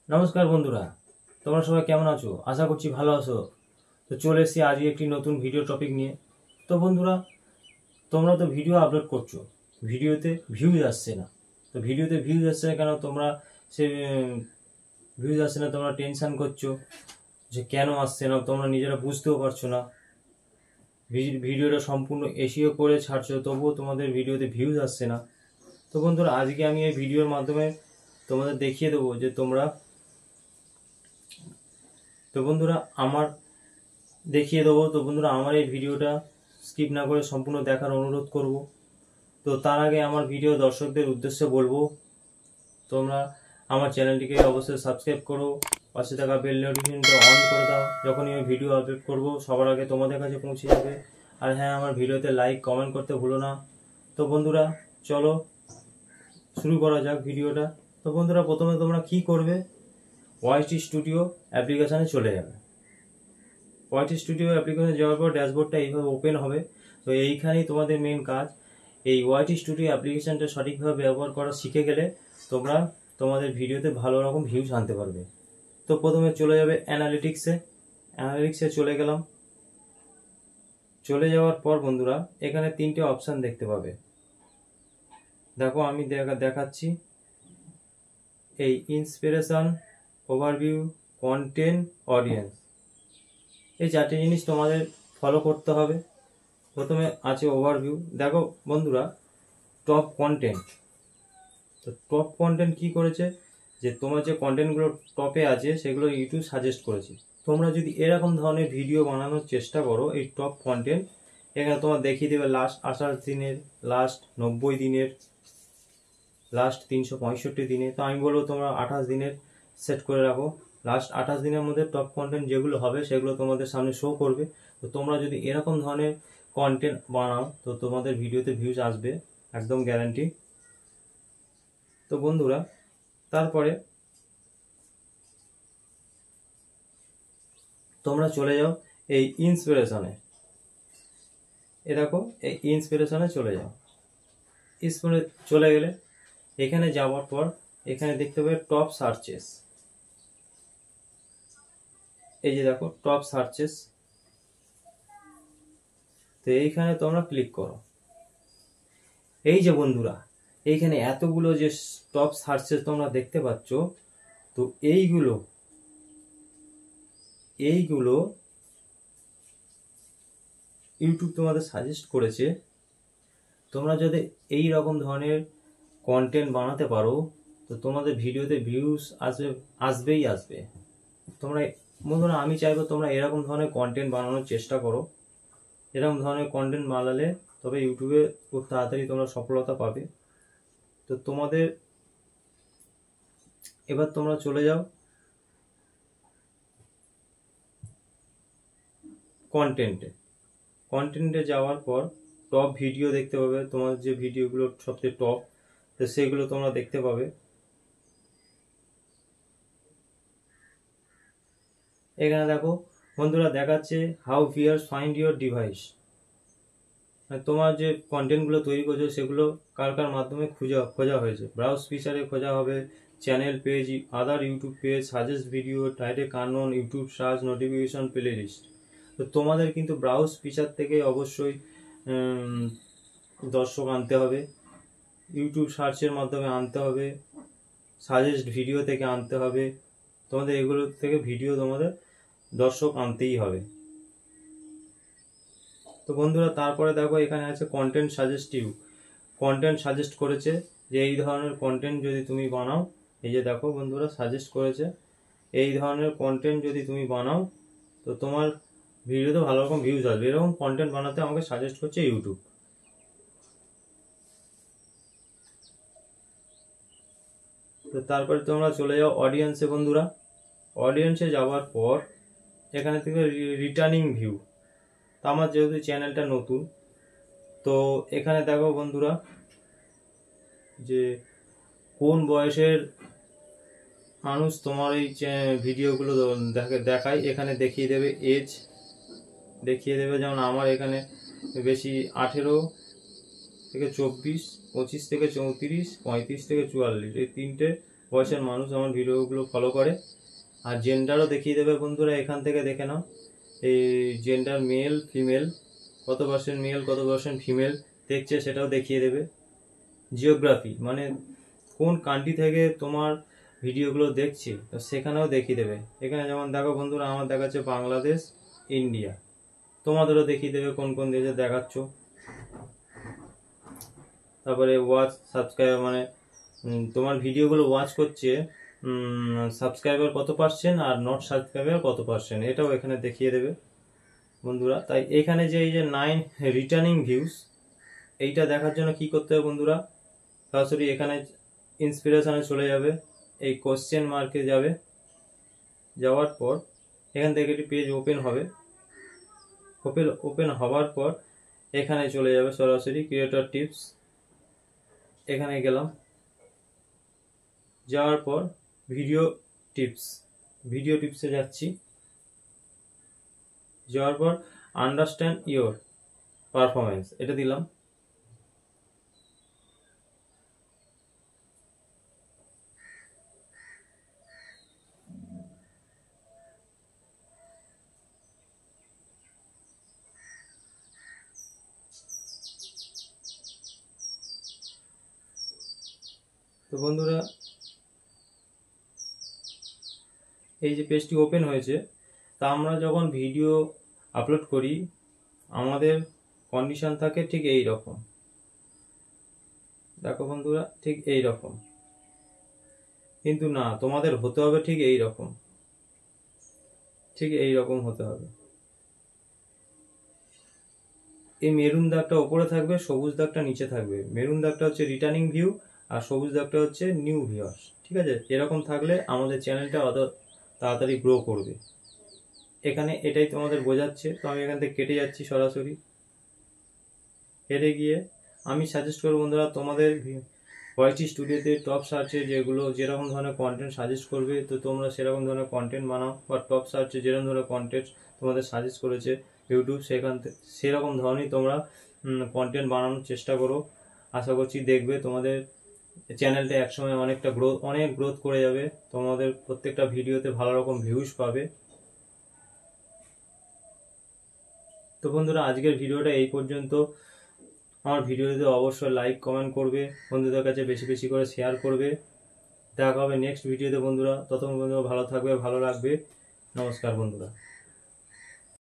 নমস্কার বন্ধুরা, তোমরা সবাই কেমন আছো? আশা করছি ভালো আছো। তো চলে এসেছি আজকে একটি নতুন ভিডিও টপিক নিয়ে। তো বন্ধুরা, তোমরা তো ভিডিও আপলোড করছো, ভিডিওতে ভিউজ আসছে না। তো ভিডিওতে ভিউজ আসছে না কেন? তোমরা সে ভিউজ আসছে না, তোমরা টেনশন করছো যে কেন আসছে না, তোমরা নিজেরা বুঝতেও পারছো না। ভিডিওটা সম্পূর্ণ এসিও করে ছাড়ছো, তবুও তোমাদের ভিডিওতে ভিউজ আসছে না। তো বন্ধুরা, আজকে আমি এই ভিডিওর মাধ্যমে তোমাদের দেখিয়ে দেবো যে তোমরা তো বন্ধুরা আমার দেখিয়ে দেবো। তো বন্ধুরা, আমার এই ভিডিওটা স্কিপ না করে সম্পূর্ণ দেখার অনুরোধ করব। তো তার আগে আমার ভিডিও দর্শকদের উদ্দেশ্যে বলবো, তোমরা আমার চ্যানেলটিকে অবশ্যই সাবস্ক্রাইব করো, পাশে থাকা বেল নোটিফিকেশনটা অন করে দাও। যখনই আমি ভিডিও আপলোড করব সবার আগে তোমাদের কাছে পৌঁছে যাবে। আর হ্যাঁ, আমার ভিডিওতে লাইক কমেন্ট করতে ভুলো না। তো বন্ধুরা, চলো শুরু করা যাক ভিডিওটা। তো বন্ধুরা, প্রথমে তোমরা কি করবে, ওয়াইটি স্টুডিও অ্যাপ্লিকেশানে চলে যাবে। ওয়াইটি স্টুডিও অ্যাপ্লিকেশনে যাওয়ার পর ড্যাশবোর্ডটা এইভাবে ওপেন হবে। তো এইখানেই তোমাদের মেন কাজ। এই ওয়াইটি স্টুডিও অ্যাপ্লিকেশনটা সঠিকভাবে ব্যবহার করা শিখে গেলে তোমরা তোমাদের ভিডিওতে ভালো রকম ভিউজ আনতে পারবে। তো প্রথমে চলে যাবে অ্যানালিটিক্সে চলে গেলাম। চলে যাওয়ার পর বন্ধুরা, এখানে তিনটে অপশান দেখতে পাবে। দেখো আমি দেখাচ্ছি। এই ইন্সপিরেশন, ওভারভিউ, কন্টেন্ট, অডিয়েন্স, এই চারটে জিনিস তোমাদের ফলো করতে হবে। প্রথমে আছে ওভারভিউ। দেখো বন্ধুরা, টপ কন্টেন্ট। তো টপ কন্টেন্ট কি করেছে, যে তোমার যে কন্টেন্টগুলো টপে আছে সেগুলো ইউটিউব সাজেস্ট করেছে। তোমরা যদি এরকম ধরনের ভিডিও বানানোর চেষ্টা করো, এই টপ কন্টেন্ট এখানে তোমার দেখিয়ে দেবে লাস্ট 28 দিনের, লাস্ট 90 দিনের, লাস্ট 365 দিনে। তো আমি বলবো তোমরা 28 দিনের সেট করে রাখো। লাস্ট 28 দিনের মধ্যে টপ কন্টেন্ট যেগুলো হবে সেগুলো তোমাদের সামনে শো করবে। তো তোমরা যদি এরকম ধরনের কন্টেন্ট বানাও তো তোমাদের ভিডিওতে ভিউজ আসবে, একদম গ্যারান্টি। তো বন্ধুরা, তারপরে তোমরা চলে যাও এই ইন্সপিরেশনে। এ দেখো, এই ইন্সপিরেশনে চলে যাও। চলে গেলে এখানে যাওয়ার পর এখানে দেখতে পাবে টপ সার্চেস। এই যে দেখো টপ সার্চেস। তো এইখানে তোমরা ক্লিক করো। এই যে বন্ধুরা, এইখানে এতগুলো যে টপ সার্চেস তোমরা দেখতে পাচ্ছ, তো এইগুলো ইউটিউব তোমাদের সাজেস্ট করেছে। তোমরা যদি এই রকম ধরনের কন্টেন্ট বানাতে পারো তো তোমাদের ভিডিওতে ভিউজ আসবেই আসবে। তোমরা বন্ধুরা, আমি চাইবো তোমরা এরকম ধরনের কন্টেন্ট বানানোর চেষ্টা করো। এরকম ধরনের কন্টেন্ট বানালে তবে ইউটিউবে খুব তাড়াতাড়ি তোমরা সফলতা পাবে। তো তোমাদের এবার তোমরা চলে যাও কন্টেন্টে যাওয়ার পর টপ ভিডিও দেখতে পাবে। তোমার যে ভিডিওগুলো সবচেয়ে টপ, তো সেগুলো তোমরা দেখতে পাবে। এখানে দেখো বন্ধুরা, দেখাচ্ছে how viewers find your device. তোমার যে কন্টেন্টগুলো তৈরি করছো সেগুলো কার কার মাধ্যমে খোঁজা হয়েছে। ব্রাউজ ফিচারে খোঁজা হবে, channel page, other YouTube page, suggest video, direct unknown, YouTube search, notification, playlist. তো তোমাদের কিন্তু ব্রাউজ ফিচার থেকে অবশ্যই দর্শক আনতে হবে, ইউটিউব সার্চের মাধ্যমে আনতে হবে, সাজেস্ট ভিডিও থেকে আনতে হবে। তোমাদের এগুলো থেকে ভিডিও তোমাদের দর্শক আনতেই হবে। তো বন্ধুরা, তারপরে দেখো এখানে আছে কন্টেন্ট সাজেস্ট করেছে যে এই ধরনের কন্টেন্ট যদি তুমি বানাও। এই যে দেখো বন্ধুরা, সাজেস্ট করেছে এই ধরনের কন্টেন্ট যদি তুমি বানাও তো তোমার ভিডিওতে ভালো রকম ভিউজ আসবে। এরকম কন্টেন্ট বানাতে আমাকে সাজেস্ট করছে ইউটিউব। তো তারপরে তোমরা চলে যাও অডিয়েন্সে। বন্ধুরা, অডিয়েন্সে যাওয়ার পর এখানে থেকে রিটার্নিং ভিউ। তো আমার যেহেতু চ্যানেলটা নতুন, তো এখানে দেখো বন্ধুরা যে কোন বয়সের মানুষ তোমার এই ভিডিওগুলো দেখায়। এখানে দেখিয়ে দেবে এজ, দেখিয়ে দেবে। যেমন আমার এখানে বেশি 18 থেকে 24, 25 থেকে 34, 35 থেকে 44, এই তিনটে বয়সের মানুষ আমার ভিডিওগুলো ফলো করে। আর জেন্ডারও দেখিয়ে দেবে বন্ধুরা, এখান থেকে দেখে নাও এই জেন্ডার মেল ফিমেল, কত পার্সেন্ট মেল কত পার্সেন্ট ফিমেল দেখছে সেটাও দেখিয়ে দেবে। জিওগ্রাফি মানে কোন কান্ট্রি থেকে তোমার ভিডিওগুলো দেখছে তো সেখানেও দেখিয়ে দেবে। এখানে যেমন দেখো বন্ধুরা আমার দেখাচ্ছে বাংলাদেশ, ইন্ডিয়া, তোমাদেরও দেখিয়ে দেবে কোন কোন দেশে দেখাচ্ছ। তারপরে ওয়াচ সাবস্ক্রাইবার মানে তোমার ভিডিওগুলো ওয়াচ করছে সাবস্ক্রাইবার কত পার্সেন্ট আর নট সাবস্ক্রাইবার কত পার্সেন্ট, এটাও এখানে দেখিয়ে দেবে বন্ধুরা। তাই এখানে যে এই যে 9 রিটার্নিং ভিউজ, এইটা দেখার জন্য কি করতে হবে বন্ধুরা, সরাসরি এখানে ইন্সপিরেশনে চলে যাবে, এই কোশ্চেন মার্কে যাবে, যাওয়ার পর এখান থেকে একটি পেজ ওপেন হবে। ওপেন হওয়ার পর এখানে চলে যাবে সরাসরি ক্রিয়েটর টিপস, এখানে গেলাম, যাওয়ার পর ভিডিও টিপসে যাচ্ছি, যাওয়ার পর আন্ডারস্ট্যান্ড ইওর পারফরমেন্স এটা দিলাম। তো বন্ধুরা এই যে পেজটি ওপেন হয়েছে, তা আমরা যখন ভিডিও আপলোড করি আমাদের কন্ডিশন থাকে ঠিক এই রকম, দেখো বন্ধুরা ঠিক এই রকম, কিন্তু না তোমাদের হতে হবে ঠিক এই রকম, ঠিক এই রকম হতে হবে। এই মেরুন দাগটা উপরে থাকবে, সবুজ দাগটা নিচে থাকবে। মেরুন দাগটা হচ্ছে রিটার্নিং ভিউ আর সবুজ দাগটা হচ্ছে নিউ ভিউয়ার্স, ঠিক আছে? এরকম থাকলে আমাদের চ্যানেলটা অত তাড়াতাড়ি গ্রো করবে। এখানে এটাই তোমাদের বোঝাচ্ছে, তো আমি এখান থেকে কেটে যাচ্ছি সরাসরি। কেটে গিয়ে আমি সাজেস্ট করবো বন্ধুরা তোমাদের ভয়েসটি স্টুডিওতে টপ সার্চে যেরকম ধরনের কন্টেন্ট সাজেস্ট করবে, তো তোমরা সেরকম ধরনের কন্টেন্ট বানাও, বা টপ সার্চে যেরকম ধরনের কন্টেন্ট তোমাদের সাজেস্ট করেছে ইউটিউব সেখান থেকে সেরকম ধরনের তোমরা কন্টেন্ট বানানোর চেষ্টা করো। আশা করছি দেখবে তোমাদের চ্যানেলটা একসময় অনেক গ্রোথ করে যাবে, তোমাদের প্রত্যেকটা ভিডিওতে ভালো রকম ভিউজ পাবে। তো বন্ধুরা আজকের ভিডিওটা এই পর্যন্ত। আমার ভিডিওতে অবশ্যই লাইক কমেন্ট করবে, বন্ধুদের কাছে বেশি বেশি করে শেয়ার করবে। দেখা হবে নেক্সট ভিডিওতে বন্ধুরা, ততক্ষণ বন্ধুরা ভালো থাকবে, ভালো রাখবে। নমস্কার বন্ধুরা।